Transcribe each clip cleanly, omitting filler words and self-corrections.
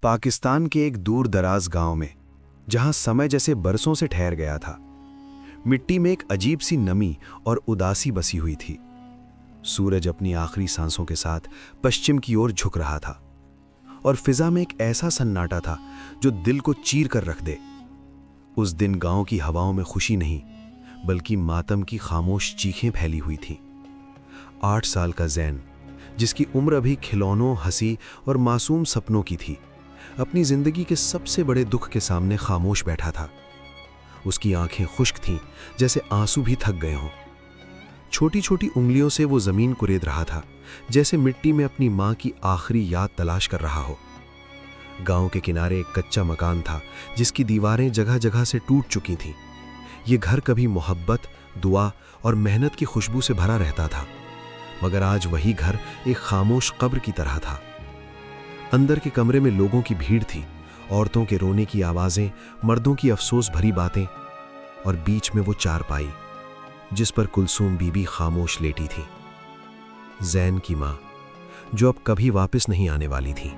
पाकिस्तान के एक दूर दराज गांव में, जहां समय जैसे बरसों से ठहर गया था, मिट्टी में एक अजीब सी नमी और उदासी बसी हुई थी। सूरज अपनी आखिरी सांसों के साथ पश्चिम की ओर झुक रहा था और फिजा में एक ऐसा सन्नाटा था जो दिल को चीर कर रख दे। उस दिन गांव की हवाओं में खुशी नहीं, बल्कि मातम की खामोश चीखें फैली हुई थीं। 8 साल का जैन, जिसकी उम्र अभी खिलौनों, हंसी और मासूम सपनों की थी, अपनी जिंदगी के सबसे बड़े दुख के सामने खामोश बैठा था। उसकी आंखें खुश्क थीं, जैसे आंसू भी थक गए हों। छोटी छोटी उंगलियों से वो जमीन कुरेद रहा था, जैसे मिट्टी में अपनी मां की आखिरी याद तलाश कर रहा हो। गांव के किनारे एक कच्चा मकान था, जिसकी दीवारें जगह जगह से टूट चुकी थीं। ये घर कभी मोहब्बत, दुआ और मेहनत की खुशबू से भरा रहता था, मगर आज वही घर एक खामोश कब्र की तरह था। अंदर के कमरे में लोगों की भीड़ थी, औरतों के रोने की आवाजें, मर्दों की अफसोस भरी बातें, और बीच में वो चारपाई जिस पर कुलसूम बीबी खामोश लेटी थी, जैन की मां, जो अब कभी वापस नहीं आने वाली थी।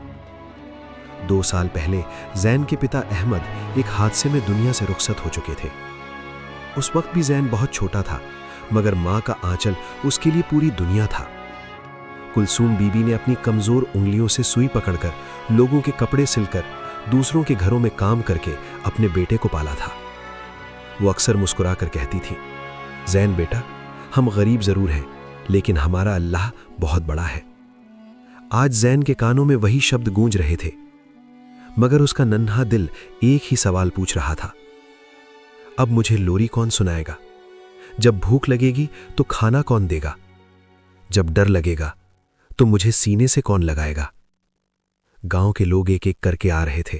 2 साल पहले जैन के पिता अहमद एक हादसे में दुनिया से रुखसत हो चुके थे। उस वक्त भी जैन बहुत छोटा था, मगर मां का आंचल उसके लिए पूरी दुनिया था। कुलसूम बीबी ने अपनी कमजोर उंगलियों से सुई पकड़कर, लोगों के कपड़े सिलकर, दूसरों के घरों में काम करके अपने बेटे को पाला था। वो अक्सर मुस्कुराकर कहती थी, जैन बेटा, हम गरीब जरूर हैं, लेकिन हमारा अल्लाह बहुत बड़ा है। आज जैन के कानों में वही शब्द गूंज रहे थे, मगर उसका नन्हा दिल एक ही सवाल पूछ रहा था, अब मुझे लोरी कौन सुनाएगा? जब भूख लगेगी तो खाना कौन देगा? जब डर लगेगा तो मुझे सीने से कौन लगाएगा? गांव के लोग एक एक करके आ रहे थे।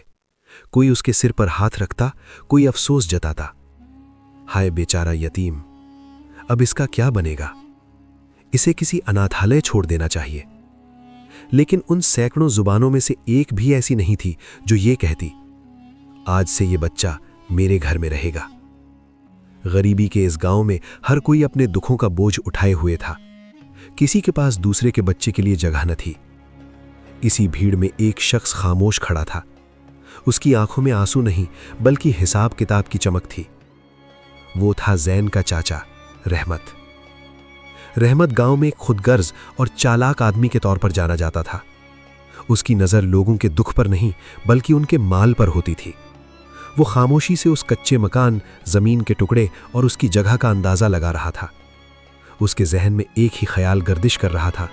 कोई उसके सिर पर हाथ रखता, कोई अफसोस जताता, हाय बेचारा यतीम, अब इसका क्या बनेगा? इसे किसी अनाथालय छोड़ देना चाहिए। लेकिन उन सैकड़ों जुबानों में से एक भी ऐसी नहीं थी जो ये कहती, आज से ये बच्चा मेरे घर में रहेगा। गरीबी के इस गांव में हर कोई अपने दुखों का बोझ उठाए हुए था। किसी के पास दूसरे के बच्चे के लिए जगह न थी। इसी भीड़ में एक शख्स खामोश खड़ा था। उसकी आंखों में आंसू नहीं, बल्कि हिसाब किताब की चमक थी। वो था जैन का चाचा रहमत। रहमत गांव में एक खुदगर्ज और चालाक आदमी के तौर पर जाना जाता था। उसकी नजर लोगों के दुख पर नहीं, बल्कि उनके माल पर होती थी। वो खामोशी से उस कच्चे मकान, जमीन के टुकड़े और उसकी जगह का अंदाजा लगा रहा था। उसके जहन में एक ही ख्याल गर्दिश कर रहा था,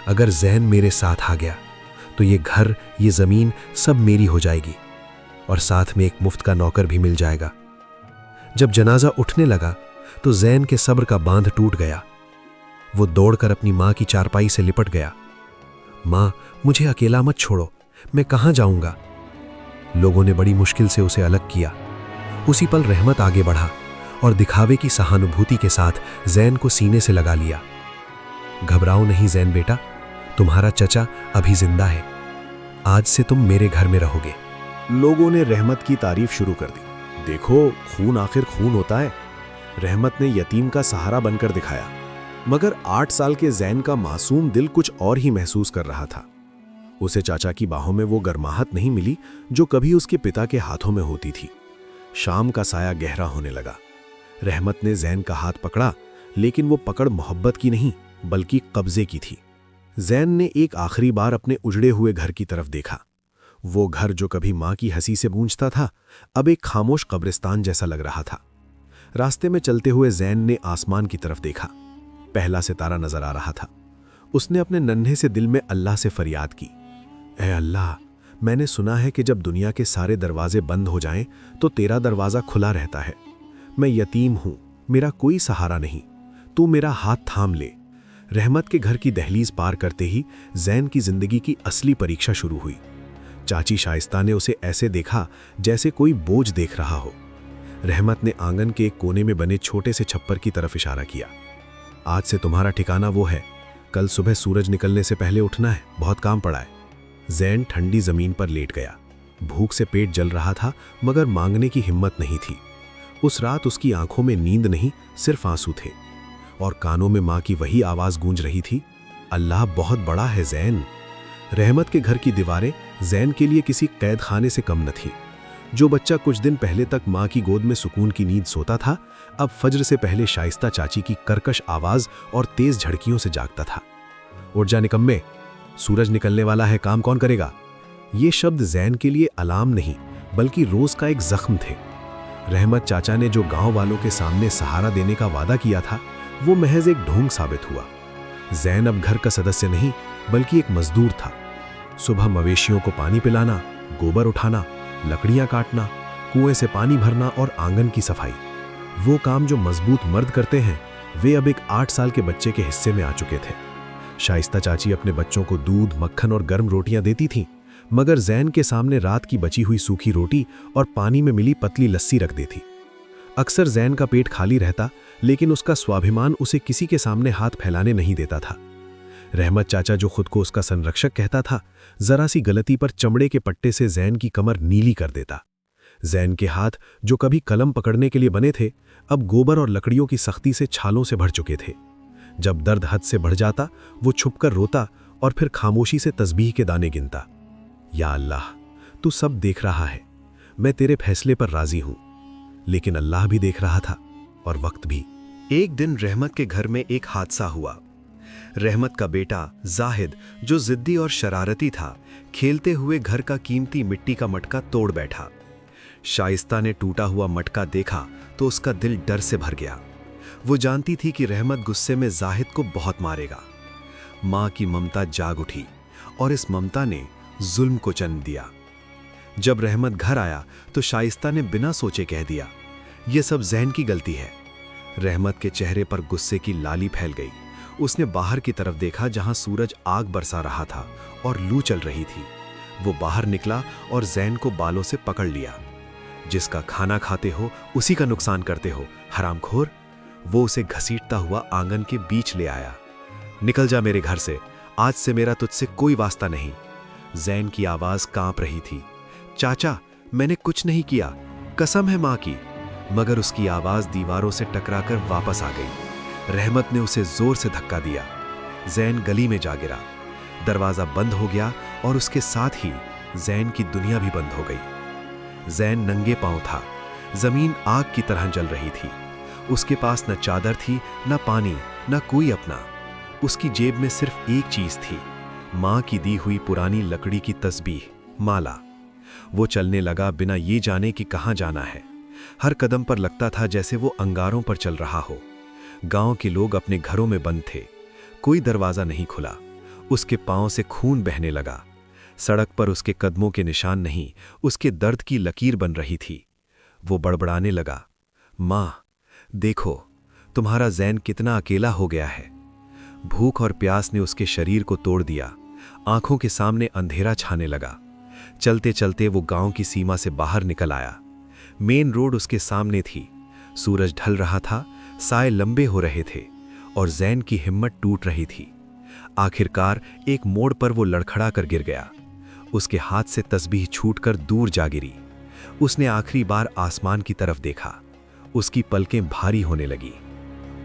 अगर जैन मेरे साथ आ गया तो ये घर, ये जमीन सब मेरी हो जाएगी, और साथ में एक मुफ्त का नौकर भी मिल जाएगा। जब जनाजा उठने लगा तो जैन के सब्र का बांध टूट गया। वो दौड़कर अपनी मां की चारपाई से लिपट गया। मां, मुझे अकेला मत छोड़ो, मैं कहां जाऊंगा? लोगों ने बड़ी मुश्किल से उसे अलग किया। उसी पल रहमत आगे बढ़ा और दिखावे की सहानुभूति के साथ जैन को सीने से लगा लिया। घबराओ नहीं जैन बेटा, तुम्हारा चचा अभी जिंदा है। आज से तुम मेरे घर में रहोगे। लोगों ने रहमत की तारीफ शुरू कर दी। देखो, खून आखिर खून होता है। रहमत ने यतीम का सहारा बनकर दिखाया। मगर 8 साल के जैन का मासूम दिल कुछ और ही महसूस कर रहा था। उसे चाचा की बाहों में वो गर्माहट नहीं मिली जो कभी उसके पिता के हाथों में होती थी। शाम का साया गहरा होने लगा। रहमत ने जैन का हाथ पकड़ा, लेकिन वो पकड़ मोहब्बत की नहीं, बल्कि कब्जे की थी। जैन ने एक आखिरी बार अपने उजड़े हुए घर की तरफ देखा। वो घर जो कभी मां की हंसी से गूंजता था, अब एक खामोश कब्रिस्तान जैसा लग रहा था। रास्ते में चलते हुए जैन ने आसमान की तरफ देखा। पहला सितारा नजर आ रहा था। उसने अपने नन्हे से दिल में अल्लाह से फरियाद की, ऐ अल्लाह, मैंने सुना है कि जब दुनिया के सारे दरवाजे बंद हो जाएं तो तेरा दरवाजा खुला रहता है। मैं यतीम हूं, मेरा कोई सहारा नहीं, तू मेरा हाथ थाम ले। रहमत के घर की दहलीज पार करते ही जैन की जिंदगी की असली परीक्षा शुरू हुई। चाची शाइस्ता ने उसे ऐसे देखा जैसे कोई बोझ देख रहा हो। रहमत ने आंगन के एक कोने में बने छोटे से छप्पर की तरफ इशारा किया, आज से तुम्हारा ठिकाना वो है। कल सुबह सूरज निकलने से पहले उठना है, बहुत काम पड़ा है। जैन ठंडी जमीन पर लेट गया। भूख से पेट जल रहा था, मगर मांगने की हिम्मत नहीं थी। उस रात उसकी आंखों में नींद नहीं, सिर्फ आंसू थे, और कानों में मां की वही आवाज गूंज रही थी, अल्लाह बहुत बड़ा है जैन। रहमत के घर की दीवारें जैन के लिए किसी कैद खाने से कम न थीं। जो बच्चा कुछ दिन पहले तक माँ की गोद में सुकून की नींद सोता था, अब फज्र से पहले शाइस्ता चाची की कर्कश आवाज और तेज झड़कियों से जागता था। उठ जा निकम्मे, सूरज निकलने वाला है, काम कौन करेगा। ये शब्द जैन के लिए अलार्म नहीं बल्कि रोज का एक जख्म थे। रहमत चाचा ने जो गांव वालों के सामने सहारा देने का वादा किया था, वो महज एक ढोंग साबित हुआ। जैन अब घर का सदस्य नहीं बल्कि एक मजदूर था। सुबह मवेशियों को पानी पिलाना, गोबर उठाना, लकड़ियां काटना, कुएं से पानी भरना और आंगन की सफाई, वो काम जो मजबूत मर्द करते हैं, वे अब एक 8 साल के बच्चे के हिस्से में आ चुके थे। शाइस्ता चाची अपने बच्चों को दूध, मक्खन और गर्म रोटियां देती थीं, मगर जैन के सामने रात की बची हुई सूखी रोटी और पानी में मिली पतली लस्सी रख देती। अक्सर जैन का पेट खाली रहता, लेकिन उसका स्वाभिमान उसे किसी के सामने हाथ फैलाने नहीं देता था। रहमत चाचा जो खुद को उसका संरक्षक कहता था, जरा सी गलती पर चमड़े के पट्टे से जैन की कमर नीली कर देता। जैन के हाथ जो कभी कलम पकड़ने के लिए बने थे, अब गोबर और लकड़ियों की सख्ती से छालों से भर चुके थे। जब दर्द हद से बढ़ जाता, वो छुपकर रोता और फिर खामोशी से तस्बीह के दाने गिनता। या अल्लाह, तू सब देख रहा है, मैं तेरे फैसले पर राजी हूं। लेकिन अल्लाह भी देख रहा था और वक्त भी। एक दिन रहमत के घर में एक हादसा हुआ। रहमत का बेटा जाहिद, जो जिद्दी और शरारती था, खेलते हुए घर का कीमती मिट्टी का मटका तोड़ बैठा। शाइस्ता ने टूटा हुआ मटका देखा तो उसका दिल डर से भर गया। वो जानती थी कि रहमत गुस्से में जाहिद को बहुत मारेगा। माँ की ममता जाग उठी और इस ममता ने जुल्म को जन्म दिया। जब रहमत घर आया तो शाइस्ता ने बिना सोचे कह दिया, यह सब जैन की गलती है। रहमत के चेहरे पर गुस्से की लाली फैल गई। उसने बाहर की तरफ देखा जहां सूरज आग बरसा रहा था और लू चल रही थी। वो बाहर निकला और जैन को बालों से पकड़ लिया। जिसका खाना खाते हो उसी का नुकसान करते हो, हरामखोर। वो उसे घसीटता हुआ आंगन के बीच ले आया। निकल जा मेरे घर से, आज से मेरा तुझसे कोई वास्ता नहीं। जैन की आवाज कांप रही थी। चाचा, मैंने कुछ नहीं किया, कसम है मां की। मगर उसकी आवाज दीवारों से टकराकर वापस आ गई। रहमत ने उसे जोर से धक्का दिया। जैन गली में जा गिरा। दरवाजा बंद हो गया और उसके साथ ही जैन की दुनिया भी बंद हो गई। जैन नंगे पांव था। जमीन आग की तरह जल रही थी। उसके पास न चादर थी, न पानी, न कोई अपना। उसकी जेब में सिर्फ एक चीज थी, मां की दी हुई पुरानी लकड़ी की तस्बीह, माला। वो चलने लगा बिना ये जाने कि कहां जाना है। हर कदम पर लगता था जैसे वो अंगारों पर चल रहा हो। गांव के लोग अपने घरों में बंद थे। कोई दरवाजा नहीं खुला। उसके पांव से खून बहने लगा। सड़क पर उसके कदमों के निशान नहीं, उसके दर्द की लकीर बन रही थी। वो बड़बड़ाने लगा, मां, देखो तुम्हारा जैन कितना अकेला हो गया है। भूख और प्यास ने उसके शरीर को तोड़ दिया। आंखों के सामने अंधेरा छाने लगा। चलते चलते वो गांव की सीमा से बाहर निकल आया। मेन रोड उसके सामने थी। सूरज ढल रहा था, साए लंबे हो रहे थे और जैन की हिम्मत टूट रही थी। आखिरकार एक मोड़ पर वो लड़खड़ा कर गिर गया। उसके हाथ से तस्बीह छूटकर दूर जा गिरी। उसने आखिरी बार आसमान की तरफ देखा। उसकी पलकें भारी होने लगी।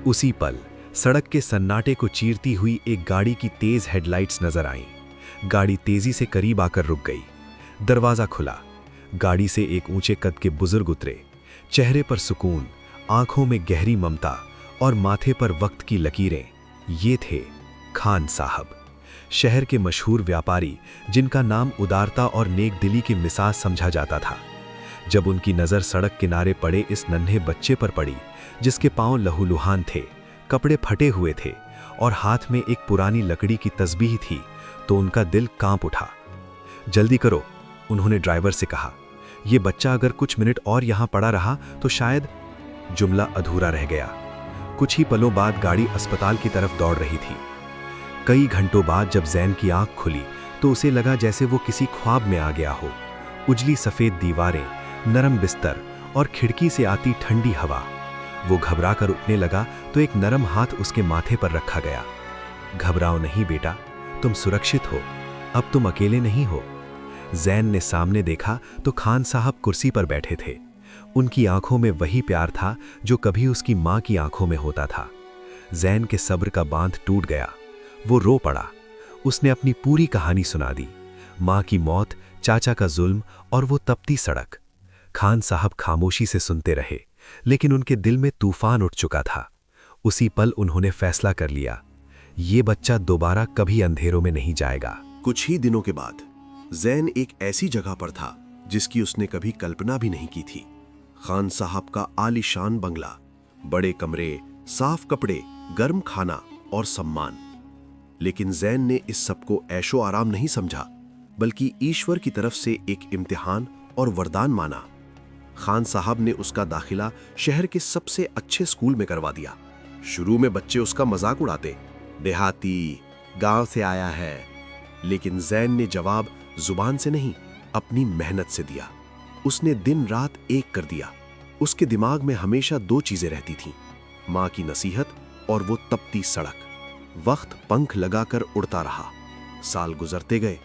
उसी पल सड़क के सन्नाटे को चीरती हुई एक गाड़ी की तेज हेडलाइट्स नजर आईं। गाड़ी तेजी से करीब आकर रुक गई। दरवाजा खुला। गाड़ी से एक ऊंचे कद के बुजुर्ग उतरे। चेहरे पर सुकून, आंखों में गहरी ममता और माथे पर वक्त की लकीरें। ये थे खान साहब, शहर के मशहूर व्यापारी, जिनका नाम उदारता और नेकदिली की मिसाज समझा जाता था। जब उनकी नज़र सड़क किनारे पड़े इस नन्हे बच्चे पर पड़ी, जिसके पांव लहूलुहान थे, कपड़े फटे हुए थे और हाथ में एक पुरानी लकड़ी की तस्बीह थी, तो उनका दिल कांप उठा। जल्दी करो, उन्होंने ड्राइवर से कहा। यह बच्चा अगर कुछ मिनट और यहां पड़ा रहा तो शायद। जुमला अधूरा रह गया। कुछ ही पलों बाद गाड़ी अस्पताल की तरफ दौड़ रही थी। कई घंटों बाद जब जैन की आंख खुली तो उसे लगा जैसे वो किसी ख्वाब में आ गया हो। उजली सफेद दीवारें, नरम बिस्तर और खिड़की से आती ठंडी हवा। वो घबरा कर उठने लगा तो एक नरम हाथ उसके माथे पर रखा गया। घबराओ नहीं बेटा, तुम सुरक्षित हो, अब तुम अकेले नहीं हो। जैन ने सामने देखा तो खान साहब कुर्सी पर बैठे थे। उनकी आंखों में वही प्यार था जो कभी उसकी मां की आंखों में होता था। जैन के सब्र का बांध टूट गया। वो रो पड़ा। उसने अपनी पूरी कहानी सुना दी, माँ की मौत, चाचा का जुल्म और वो तपती सड़क। खान साहब खामोशी से सुनते रहे, लेकिन उनके दिल में तूफान उठ चुका था। उसी पल उन्होंने फैसला कर लिया, ये बच्चा दोबारा कभी अंधेरों में नहीं जाएगा। कुछ ही दिनों के बाद जैन एक ऐसी जगह पर था जिसकी उसने कभी कल्पना भी नहीं की थी। खान साहब का आलीशान बंगला, बड़े कमरे, साफ कपड़े, गर्म खाना और सम्मान। लेकिन जैन ने इस सबको ऐशो आराम नहीं समझा, बल्कि ईश्वर की तरफ से एक इम्तिहान और वरदान माना। खान साहब ने उसका दाखिला शहर के सबसे अच्छे स्कूल में करवा दिया। शुरू में बच्चे उसका मजाक उड़ाते, देहाती, गांव से आया है, लेकिन जैन ने जवाब जुबान से नहीं, अपनी मेहनत से दिया। उसने दिन रात एक कर दिया। उसके दिमाग में हमेशा दो चीजें रहती थीं, माँ की नसीहत और वो तपती सड़क। वक्त पंख लगाकर उड़ता रहा। साल गुजरते गए।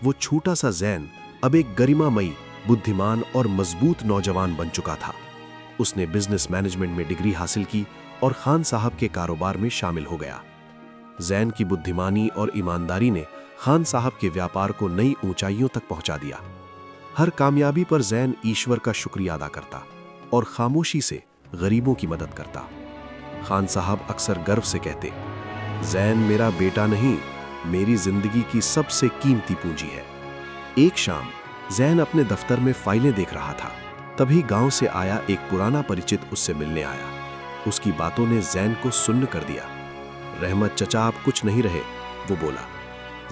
वो छोटा सा जैन अब एक गरिमामयी, बुद्धिमान और मजबूत नौजवान बन चुका था। उसने बिजनेस मैनेजमेंट में डिग्री हासिल की और खान साहब के कारोबार में शामिल हो गया। जैन की बुद्धिमानी और ईमानदारी ने खान साहब के व्यापार को नई ऊंचाइयों तक पहुंचा दिया। हर कामयाबी पर जैन ईश्वर का शुक्रिया अदा करता और खामोशी से गरीबों की मदद करता। खान साहब अक्सर गर्व से कहते, जैन मेरा बेटा नहीं, मेरी जिंदगी की सबसे कीमती पूंजी है। एक शाम जैन अपने दफ्तर में फाइलें देख रहा था, तभी गांव से आया एक पुराना परिचित उससे मिलने आया। उसकी बातों ने जैन को सुन्न कर दिया। रहमत चचा आप कुछ नहीं रहे, वो बोला।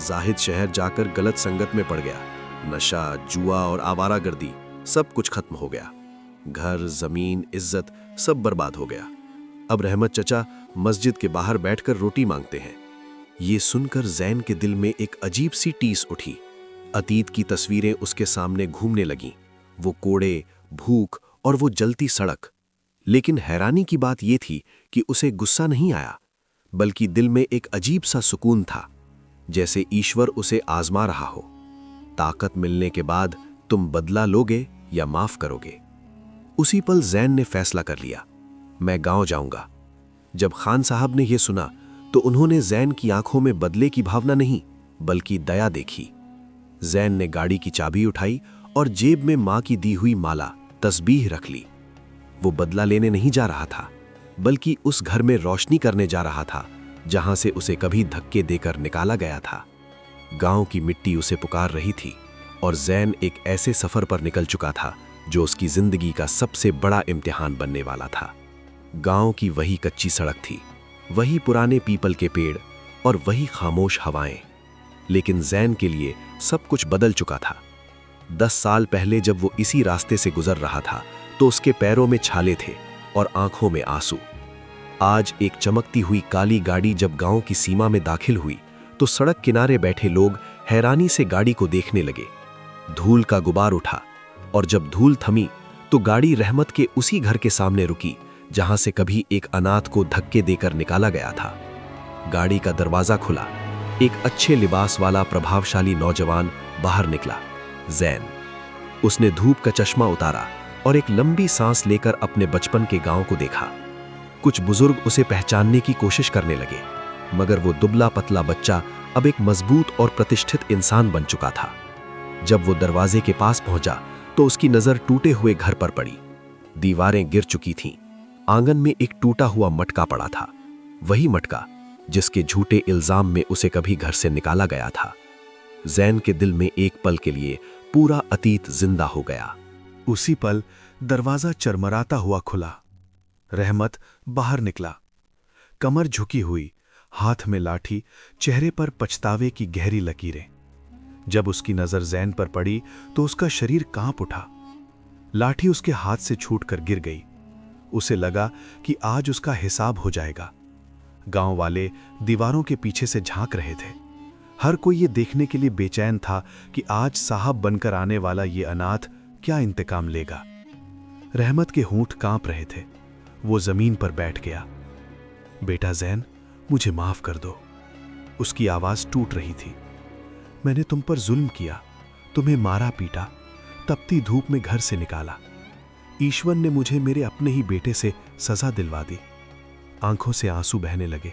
जाहिद शहर जाकर गलत संगत में पड़ गया। नशा, जुआ और आवारागर्दी, सब कुछ खत्म हो गया। घर, जमीन, इज्जत सब बर्बाद हो गया। अब रहमत चचा मस्जिद के बाहर बैठकर रोटी मांगते हैं। ये सुनकर जैन के दिल में एक अजीब सी टीस उठी। अतीत की तस्वीरें उसके सामने घूमने लगीं, वो कोड़े, भूख और वो जलती सड़क। लेकिन हैरानी की बात यह थी कि उसे गुस्सा नहीं आया, बल्कि दिल में एक अजीब सा सुकून था, जैसे ईश्वर उसे आजमा रहा हो। ताकत मिलने के बाद तुम बदला लोगे या माफ करोगे। उसी पल जैन ने फैसला कर लिया, मैं गांव जाऊंगा। जब खान साहब ने यह सुना तो उन्होंने जैन की आंखों में बदले की भावना नहीं, बल्कि दया देखी। जैन ने गाड़ी की चाबी उठाई और जेब में मां की दी हुई माला, तस्बीह रख ली। वो बदला लेने नहीं जा रहा था, बल्कि उस घर में रोशनी करने जा रहा था जहां से उसे कभी धक्के देकर निकाला गया था। गांव की मिट्टी उसे पुकार रही थी और जैन एक ऐसे सफर पर निकल चुका था जो उसकी जिंदगी का सबसे बड़ा इम्तिहान बनने वाला था। गांव की वही कच्ची सड़क थी, वही पुराने पीपल के पेड़ और वही खामोश हवाएं। लेकिन जैन के लिए सब कुछ बदल चुका था। 10 साल पहले जब वो इसी रास्ते से गुजर रहा था तो उसके पैरों में छाले थे और आंखों में आंसू। आज एक चमकती हुई काली गाड़ी जब गांव की सीमा में दाखिल हुई तो सड़क किनारे बैठे लोग हैरानी से गाड़ी को देखने लगे। धूल का गुबार उठा और जब धूल थमी तो गाड़ी रहमत के उसी घर के सामने रुकी जहां से कभी एक अनाथ को धक्के देकर निकाला गया था। गाड़ी का दरवाजा खुला। एक अच्छे लिबास वाला प्रभावशाली नौजवान बाहर निकला, जैन। उसने धूप का चश्मा उतारा और एक लंबी सांस लेकर अपने बचपन के गांव को देखा। कुछ बुजुर्ग उसे पहचानने की कोशिश करने लगे, मगर वो दुबला पतला बच्चा अब एक मजबूत और प्रतिष्ठित इंसान बन चुका था। जब वो दरवाजे के पास पहुंचा तो उसकी नजर टूटे हुए घर पर पड़ी। दीवारें गिर चुकी थीं। आंगन में एक टूटा हुआ मटका पड़ा था, वही मटका जिसके झूठे इल्जाम में उसे कभी घर से निकाला गया था। जैन के दिल में एक पल के लिए पूरा अतीत जिंदा हो गया। उसी पल दरवाजा चरमराता हुआ खुला। रहमत बाहर निकला, कमर झुकी हुई, हाथ में लाठी, चेहरे पर पछतावे की गहरी लकीरें। जब उसकी नजर जैन पर पड़ी तो उसका शरीर कांप उठा। लाठी उसके हाथ से छूटकर गिर गई। उसे लगा कि आज उसका हिसाब हो जाएगा। गांव वाले दीवारों के पीछे से झांक रहे थे। हर कोई ये देखने के लिए बेचैन था कि आज साहब बनकर आने वाला ये अनाथ क्या इंतकाम लेगा। रहमत के होंठ कांप रहे थे। वो जमीन पर बैठ गया। बेटा जैन, मुझे माफ कर दो। उसकी आवाज टूट रही थी। मैंने तुम पर जुल्म किया, तुम्हें मारा पीटा, तपती धूप में घर से निकाला। ईश्वर ने मुझे मेरे अपने ही बेटे से सजा दिलवा दी। आंखों से आंसू बहने लगे।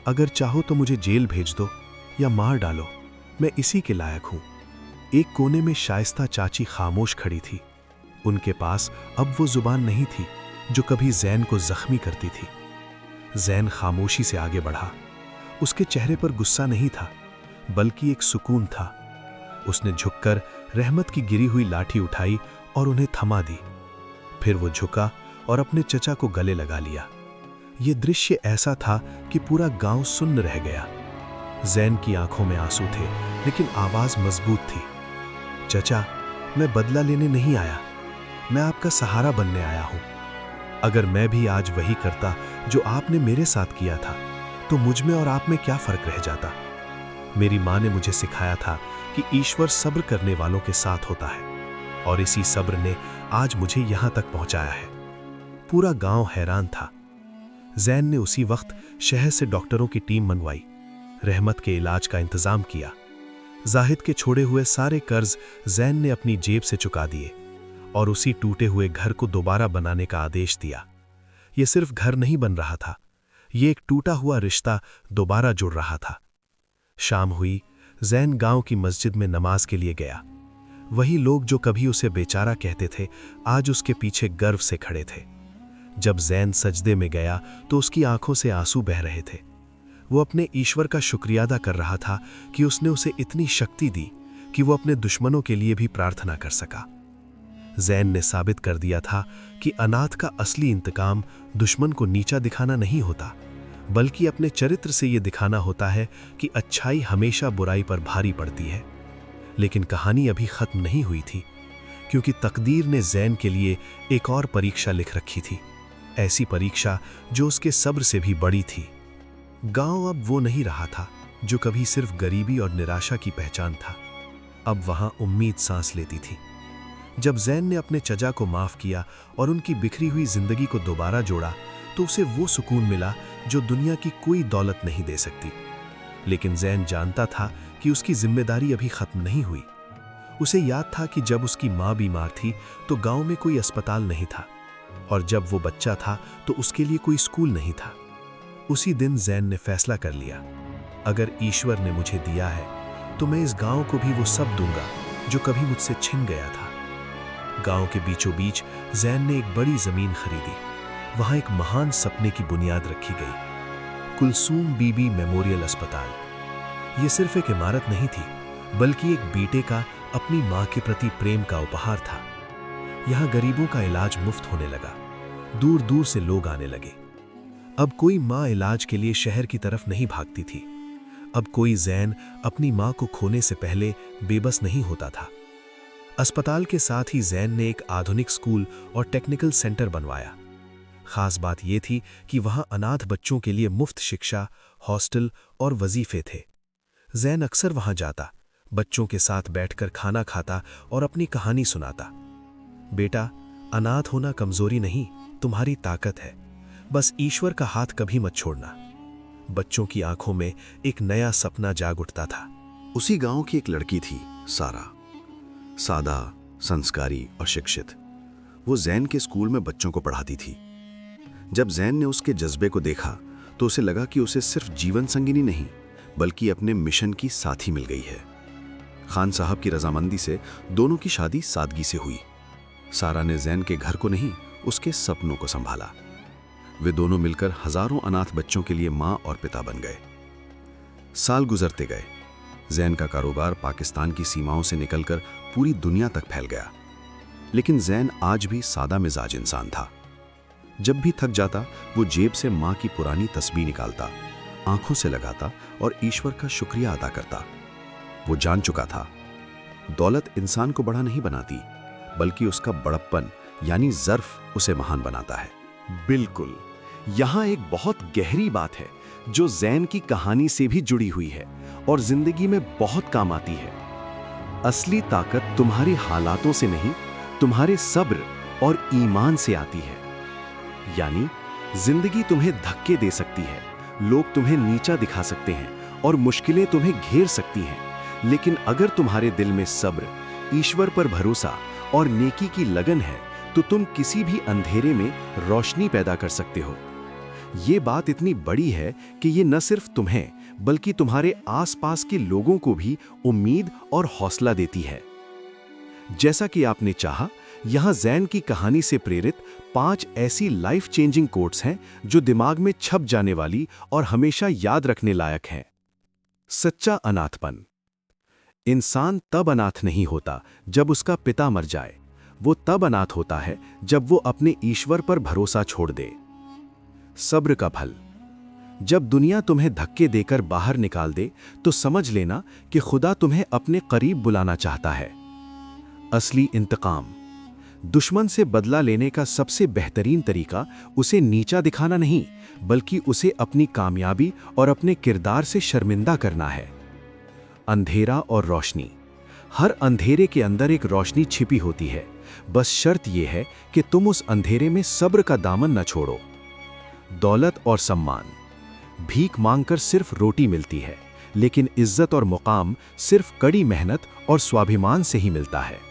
अगर चाहो तो मुझे जेल भेज दो, या मार डालो, मैं इसी के लायक हूं। एक कोने में शाइस्ता चाची खामोश खड़ी थी। उनके पास अब वो जुबान नहीं थी जो कभी जैन को जख्मी करती थी। जैन खामोशी से आगे बढ़ा। उसके चेहरे पर गुस्सा नहीं था, बल्कि एक सुकून था। उसने झुककर रहमत की गिरी हुई लाठी उठाई और उन्हें थमा दी। फिर वो झुका और अपने चचा को गले लगा लिया। ये दृश्य ऐसा था कि पूरा गांव सुन्न रह गया। जैन की आंखों में आंसू थे, लेकिन आवाज मजबूत थी। चचा, मैं बदला लेने नहीं आया, मैं आपका सहारा बनने आया हूं। अगर मैं भी आज वही करता जो आपने मेरे साथ किया था, तो मुझ में और आप में क्या फर्क रह जाता। मेरी माँ ने मुझे सिखाया था कि ईश्वर सब्र करने वालों के साथ होता है, और इसी सब्र ने आज मुझे यहां तक पहुंचाया है। पूरा गांव हैरान था। जैन ने उसी वक्त शहर से डॉक्टरों की टीम मंगवाई, रहमत के इलाज का इंतजाम किया। जाहिद के छोड़े हुए सारे कर्ज जैन ने अपनी जेब से चुका दिए और उसी टूटे हुए घर को दोबारा बनाने का आदेश दिया। यह सिर्फ घर नहीं बन रहा था, ये एक टूटा हुआ रिश्ता दोबारा जुड़ रहा था। शाम हुई, जैन गांव की मस्जिद में नमाज के लिए गया। वही लोग जो कभी उसे बेचारा कहते थे, आज उसके पीछे गर्व से खड़े थे। जब जैन सजदे में गया तो उसकी आंखों से आंसू बह रहे थे। वो अपने ईश्वर का शुक्रिया अदा कर रहा था कि उसने उसे इतनी शक्ति दी कि वो अपने दुश्मनों के लिए भी प्रार्थना कर सका। जैन ने साबित कर दिया था कि अनाथ का असली इंतकाम दुश्मन को नीचा दिखाना नहीं होता, बल्कि अपने चरित्र से ये दिखाना होता है कि अच्छाई हमेशा बुराई पर भारी पड़ती है। लेकिन कहानी अभी खत्म नहीं हुई थी, क्योंकि तकदीर ने जैन के लिए एक और परीक्षा लिख रखी थी, ऐसी परीक्षा जो उसके सब्र से भी बड़ी थी। गांव अब वो नहीं रहा था जो कभी सिर्फ गरीबी और निराशा की पहचान था। अब वहां उम्मीद सांस लेती थी। जब जैन ने अपने चचा को माफ किया और उनकी बिखरी हुई जिंदगी को दोबारा जोड़ा, तो उसे वो सुकून मिला जो दुनिया की कोई दौलत नहीं दे सकती। लेकिन जैन जानता था कि उसकी जिम्मेदारी अभी खत्म नहीं हुई। उसे याद था कि जब उसकी माँ बीमार थी तो गांव में कोई अस्पताल नहीं था, और जब वो बच्चा था तो उसके लिए कोई स्कूल नहीं था। उसी दिन जैन ने फैसला कर लिया, अगर ईश्वर ने मुझे दिया है तो मैं इस गांव को भी वो सब दूंगा जो कभी मुझसे छिन गया था। गांव के बीचों बीच जैन ने एक बड़ी जमीन खरीदी। वहां एक महान सपने की बुनियाद रखी गई, कुलसूम बीबी मेमोरियल अस्पताल। यह सिर्फ एक इमारत नहीं थी, बल्कि एक बेटे का अपनी मां के प्रति प्रेम का उपहार था। यहां गरीबों का इलाज मुफ्त होने लगा, दूर दूर से लोग आने लगे। अब कोई मां इलाज के लिए शहर की तरफ नहीं भागती थी। अब कोई जैन अपनी मां को खोने से पहले बेबस नहीं होता था। अस्पताल के साथ ही जैन ने एक आधुनिक स्कूल और टेक्निकल सेंटर बनवाया। खास बात यह थी कि वहां अनाथ बच्चों के लिए मुफ्त शिक्षा, हॉस्टल और वजीफे थे। जैन अक्सर वहां जाता, बच्चों के साथ बैठकर खाना खाता और अपनी कहानी सुनाता। बेटा, अनाथ होना कमजोरी नहीं, तुम्हारी ताकत है। बस ईश्वर का हाथ कभी मत छोड़ना। बच्चों की आंखों में एक नया सपना जाग उठता था। उसी गांव की एक लड़की थी, सारा। सादा, संस्कारी और शिक्षित। वो जैन के स्कूल में बच्चों को पढ़ाती थी। जब जैन ने उसके जज्बे को देखा तो उसे लगा कि उसे सिर्फ जीवन संगिनी नहीं, बल्कि अपने मिशन की साथी मिल गई है। खान साहब की रजामंदी से दोनों की शादी सादगी से हुई। सारा ने जैन के घर को नहीं, उसके सपनों को संभाला। वे दोनों मिलकर हजारों अनाथ बच्चों के लिए मां और पिता बन गए। साल गुजरते गए। जैन का कारोबार पाकिस्तान की सीमाओं से निकलकर पूरी दुनिया तक फैल गया। लेकिन जैन आज भी सादा मिजाज इंसान था। जब भी थक जाता, वो जेब से मां की पुरानी तस्बीह निकालता, आंखों से लगाता और ईश्वर का शुक्रिया अदा करता। वो जान चुका था, दौलत इंसान को बड़ा नहीं बनाती, बल्कि उसका बड़प्पन यानी ज़र्फ उसे महान बनाता है। बिल्कुल, यहाँ एक बहुत गहरी बात है जो जैन की कहानी से भी जुड़ी हुई है और जिंदगी में बहुत काम आती है। असली ताकत तुम्हारे हालातों से नहीं, तुम्हारे सब्र और ईमान से आती है। यानी जिंदगी तुम्हें धक्के दे सकती है, लोग तुम्हें नीचा दिखा सकते हैं और मुश्किलें तुम्हें घेर सकती हैं, लेकिन अगर तुम्हारे दिल में सब्र, ईश्वर पर भरोसा और नेकी की लगन है तो तुम किसी भी अंधेरे में रोशनी पैदा कर सकते हो। ये बात इतनी बड़ी है कि ये न सिर्फ तुम्हें बल्कि तुम्हारे आसपास के लोगों को भी उम्मीद और हौसला देती है। जैसा कि आपने चाहा, यहाँ ज़ैन की कहानी से प्रेरित 5 ऐसी लाइफ चेंजिंग कोट्स हैं जो दिमाग में छप जाने वाली और हमेशा याद रखने लायक हैं। सच्चा अनाथपन। इंसान तब अनाथ नहीं होता जब उसका पिता मर जाए, वो तब अनाथ होता है जब वो अपने ईश्वर पर भरोसा छोड़ दे। सब्र का फल। जब दुनिया तुम्हें धक्के देकर बाहर निकाल दे तो समझ लेना कि खुदा तुम्हें अपने करीब बुलाना चाहता है। असली इंतकाम। दुश्मन से बदला लेने का सबसे बेहतरीन तरीका उसे नीचा दिखाना नहीं, बल्कि उसे अपनी कामयाबी और अपने किरदार से शर्मिंदा करना है। अंधेरा और रोशनी। हर अंधेरे के अंदर एक रोशनी छिपी होती है, बस शर्त यह है कि तुम उस अंधेरे में सब्र का दामन न छोड़ो। दौलत और सम्मान। भीख मांगकर सिर्फ रोटी मिलती है, लेकिन इज्जत और मुकाम सिर्फ कड़ी मेहनत और स्वाभिमान से ही मिलता है।